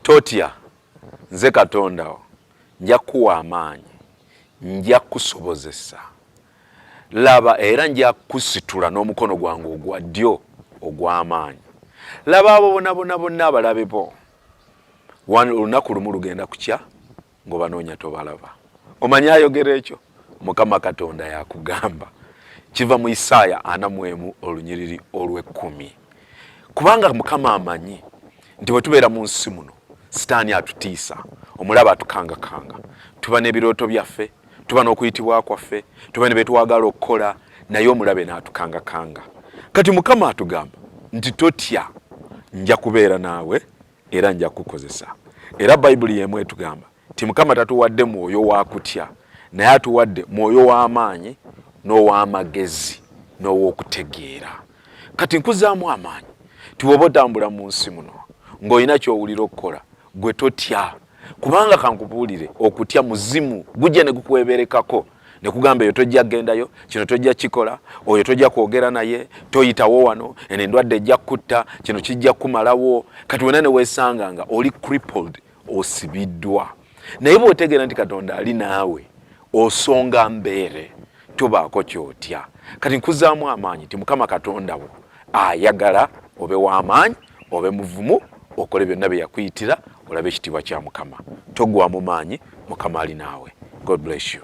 totya nze Katonda nja kuwa amaanyi, nja kusobozesa, laba era nja kusitula n'omukono gwange ogwa ddyo ogw'amaanyi. Laba abo bonna abalabe bo olunaku lumu lugenda kukya ng'obanoonya tobalaba. Omanyi ayogera ekyo? Mukama Katonda yakugamba. Kiva mu Isaaya 41:10. Kubanga Mukama amanyi nti bwe tubeera mu nsi muno sitaani atutiisa, omulaba atukangakanga, tuba n'ebirooto byaffe, tuba n'okuyitibwa kwaffe, tuba ne bye twagala okukola, naye omulabe n'atukangakanga. Kati Mukama atugamba nti totya, nja kubeera naawe era nja kukozesa. Era Bayibuli y'emu etugamba nti Mukama tatuwadde mwoyo wa kutya, naye atuwadde mwoyo w'amaanyi n'ow'amagezi n'ow'okutegeera. Kati nkuzaamu amaanyi ti bw'oba otambula mu nsi muno ng'olina ky'owulira okukola, gwe totya, kubanga kankubuulire okutya muzimu gujja ne gukweberekako ne kugamba eyo tojja kugendayo, kino tojja kikola, oyo tojja kwogera naye, toyitawo wano, eno endwadde ejja kutta, kino kijja kumalawo. Kati wena ne weesanga nga oli crippled, osibiddwa. Naye bw'otegeera nti Katonda ali naawe, osonga mbeere, tobaako kyotya. Kati nkuzaamu amaanyi ti Mukama Katonda wo ayagala obe w'amaanyi, obe muvumu, okole byonna bye yakuyitira, olabe ekitiibwa kya Mukama. Toggwamu maanyi, Mukama ali naawe. God bless you.